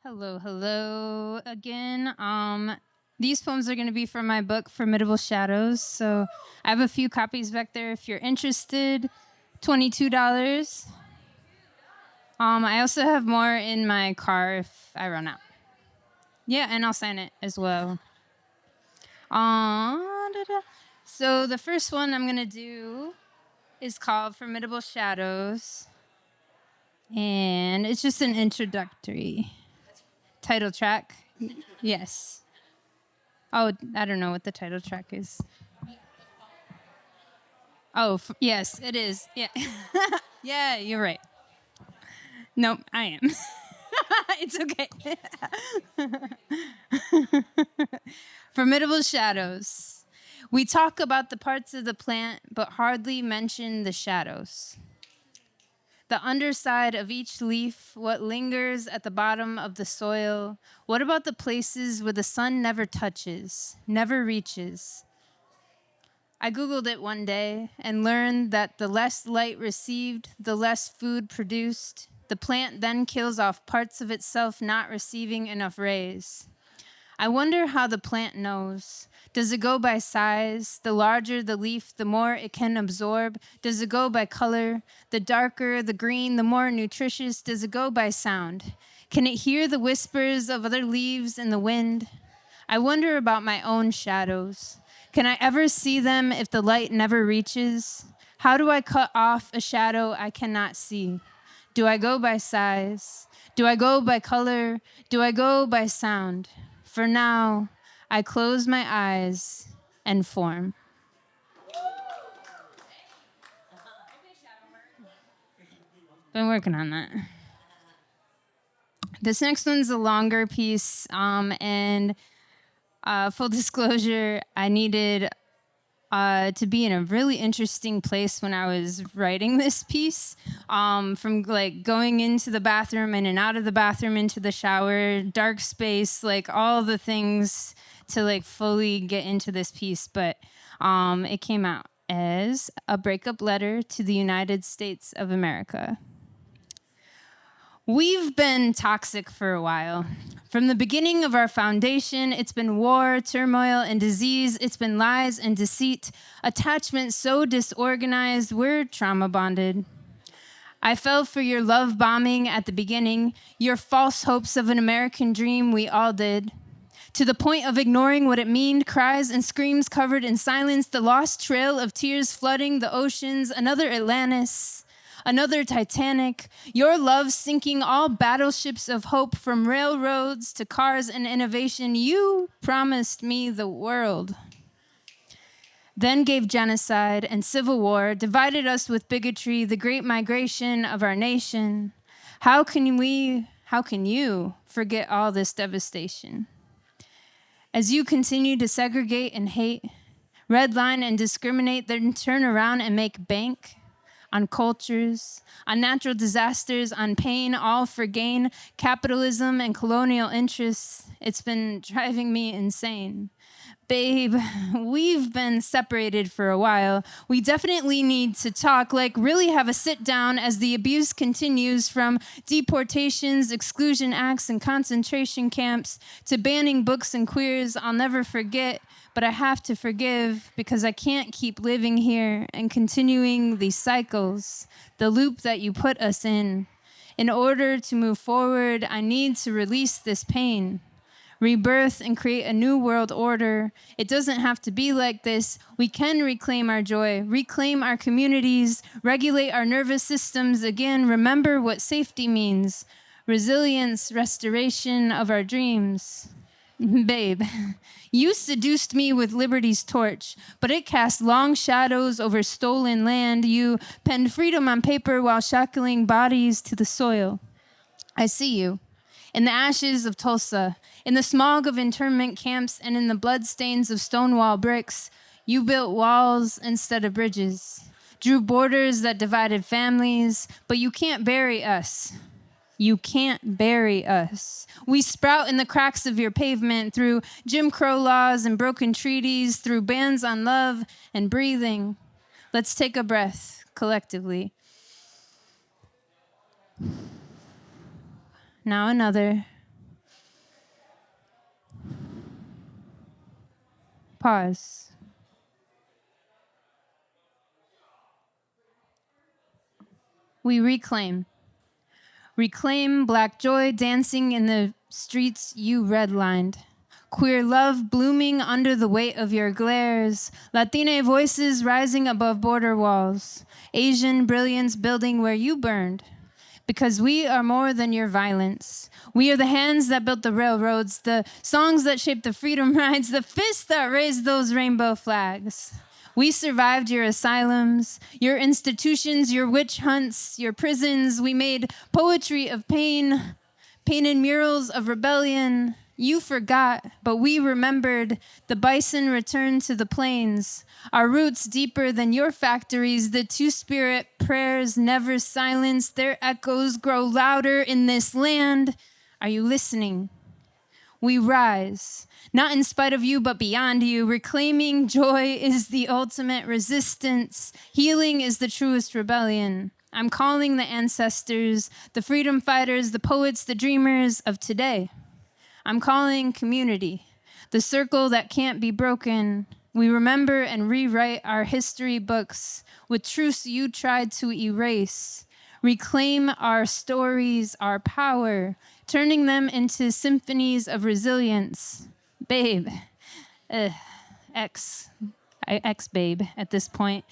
Hello, hello again. These poems are going to be from my book, Formidable Shadows. So I have a few copies back there if you're interested. $22. I also have more in my car if I run out. Yeah, and I'll sign it as well. Da-da. So the first one I'm going to do is called Formidable Shadows. And it's just an introductory title track. Yes. Oh, I don't know what the title track is. Oh, yes, it is. Yeah. Yeah, you're right. Nope, I am. It's okay. Formidable shadows. We talk about the parts of the plant, but hardly mention the shadows. The underside of each leaf, what lingers at the bottom of the soil. What about the places where the sun never touches, never reaches? I Googled it one day and learned that the less light received, the less food produced. The plant then kills off parts of itself not receiving enough rays. I wonder how the plant knows. Does it go by size? The larger the leaf, the more it can absorb. Does it go by color? The darker the green, the more nutritious. Does it go by sound? Can it hear the whispers of other leaves in the wind? I wonder about my own shadows. Can I ever see them if the light never reaches? How do I cut off a shadow I cannot see? Do I go by size? Do I go by color? Do I go by sound? For now, I close my eyes and form. Been working on that. This next one's a longer piece, and full disclosure, I needed to be in a really interesting place when I was writing this piece. From like going into the bathroom and out of the bathroom into the shower, dark space, like all the things to like fully get into this piece. But it came out as a breakup letter to the United States of America. We've been toxic for a while. From the beginning of our foundation, it's been war, turmoil, and disease. It's been lies and deceit, attachment so disorganized, we're trauma bonded. I fell for your love bombing at the beginning, your false hopes of an American dream, we all did. To the point of ignoring what it meant, cries and screams covered in silence, the lost trail of tears flooding the oceans, another Atlantis. Another Titanic, your love sinking all battleships of hope from railroads to cars and innovation. You promised me the world. Then gave genocide and civil war, divided us with bigotry, the great migration of our nation. How can you forget all this devastation? As you continue to segregate and hate, redline and discriminate, then turn around and make bank on cultures, on natural disasters, on pain, all for gain, capitalism and colonial interests. It's been driving me insane. Babe, we've been separated for a while. We definitely need to talk, like really have a sit down as the abuse continues from deportations, exclusion acts, and concentration camps to banning books and queers. I'll never forget, but I have to forgive because I can't keep living here and continuing these cycles, the loop that you put us in. In order to move forward, I need to release this pain. Rebirth and create a new world order. It doesn't have to be like this. We can reclaim our joy, reclaim our communities, regulate our nervous systems again, remember what safety means, resilience, restoration of our dreams. Babe, you seduced me with liberty's torch, but it cast long shadows over stolen land. You penned freedom on paper while shackling bodies to the soil. I see you. In the ashes of Tulsa, in the smog of internment camps, and in the bloodstains of Stonewall bricks, you built walls instead of bridges, drew borders that divided families, but you can't bury us. You can't bury us. We sprout in the cracks of your pavement through Jim Crow laws and broken treaties, through bans on love and breathing. Let's take a breath collectively. Now another. Pause. We reclaim. Reclaim Black joy dancing in the streets you redlined. Queer love blooming under the weight of your glares. Latina voices rising above border walls. Asian brilliance building where you burned. Because we are more than your violence. We are the hands that built the railroads, the songs that shaped the freedom rides, the fists that raised those rainbow flags. We survived your asylums, your institutions, your witch hunts, your prisons. We made poetry of pain, painted murals of rebellion. You forgot, but we remembered. The bison returned to the plains. Our roots deeper than your factories. The two-spirit prayers never silenced. Their echoes grow louder in this land. Are you listening? We rise, not in spite of you, but beyond you. Reclaiming joy is the ultimate resistance. Healing is the truest rebellion. I'm calling the ancestors, the freedom fighters, the poets, the dreamers of today. I'm calling community, the circle that can't be broken. We remember and rewrite our history books with truths you tried to erase. Reclaim our stories, our power, turning them into symphonies of resilience. Babe, ex-babe at this point.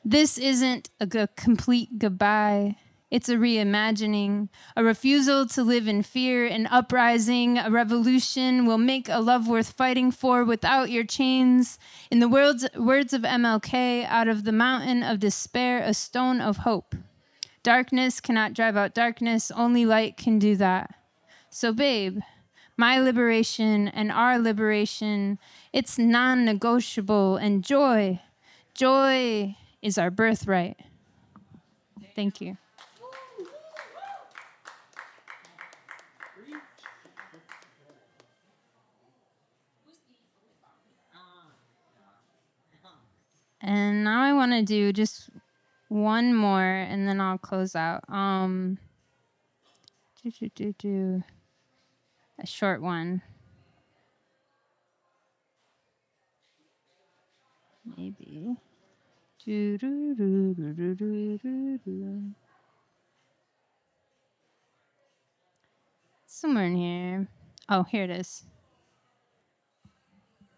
This isn't a complete goodbye. It's a reimagining, a refusal to live in fear, an uprising, a revolution will make a love worth fighting for without your chains. In the words of MLK, out of the mountain of despair, a stone of hope. Darkness cannot drive out darkness, only light can do that. So babe, my liberation and our liberation, it's non-negotiable, and joy is our birthright. Thank you. And now I want to do just one more, and then I'll close out. A short one. Maybe. Somewhere in here. Oh, here it is.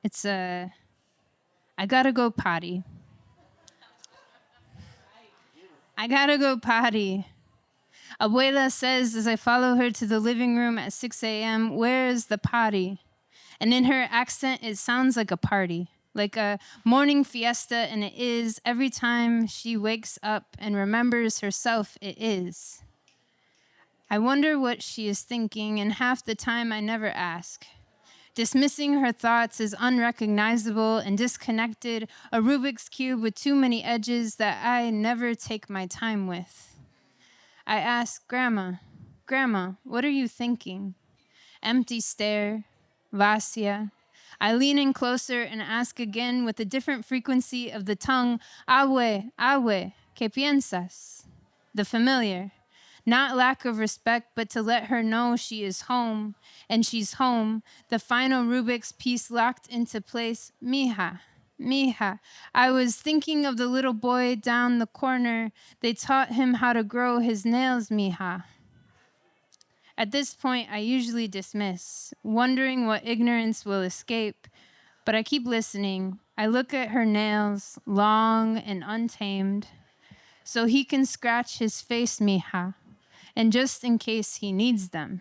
It's I gotta go potty. I gotta go potty. Abuela says as I follow her to the living room at 6 a.m., where is the potty? And in her accent, it sounds like a party, like a morning fiesta, and it is. Every time she wakes up and remembers herself, it is. I wonder what she is thinking, and half the time I never ask. Dismissing her thoughts as unrecognizable and disconnected, a Rubik's Cube with too many edges that I never take my time with. I ask, Grandma, what are you thinking? Empty stare, vacía. I lean in closer and ask again with a different frequency of the tongue, Abue, ¿qué piensas? The familiar. Not lack of respect, but to let her know she is home, and she's home. The final Rubik's piece locked into place. Mija. I was thinking of the little boy down the corner. They taught him how to grow his nails, mija. At this point, I usually dismiss, wondering what ignorance will escape, but I keep listening. I look at her nails, long and untamed, so he can scratch his face, mija, and just in case he needs them.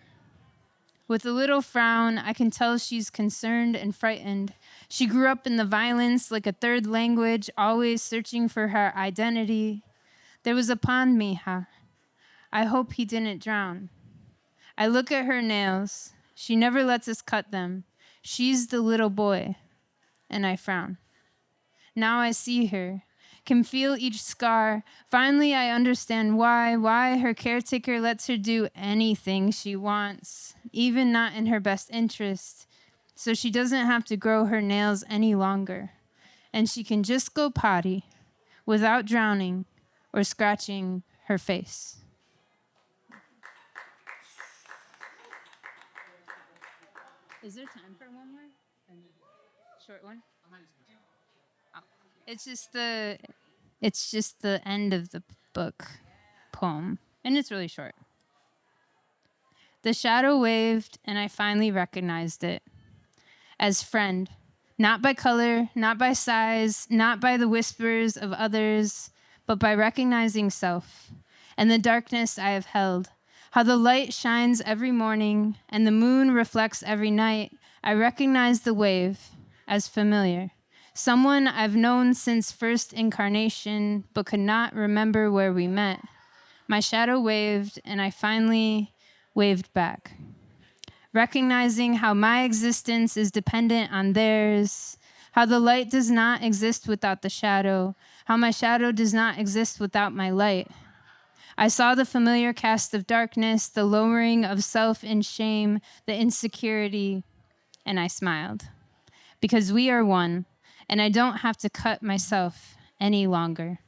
With a little frown, I can tell she's concerned and frightened. She grew up in the violence like a third language, always searching for her identity. There was a pond, mija. I hope he didn't drown. I look at her nails. She never lets us cut them. She's the little boy. And I frown. Now I see her, can feel each scar. Finally, I understand why her caretaker lets her do anything she wants, even not in her best interest, so she doesn't have to grow her nails any longer, and she can just go potty without drowning or scratching her face. Is there time for one more? Short one? Oh. It's just the end of the book poem, and it's really short. The shadow waved, and I finally recognized it as friend, not by color, not by size, not by the whispers of others, but by recognizing self and the darkness I have held. How the light shines every morning and the moon reflects every night. I recognize the wave as familiar. Someone I've known since first incarnation, but could not remember where we met. My shadow waved, and I finally waved back, recognizing how my existence is dependent on theirs, how the light does not exist without the shadow, how my shadow does not exist without my light. I saw the familiar cast of darkness, the lowering of self in shame, the insecurity, and I smiled. Because we are one, and I don't have to cut myself any longer.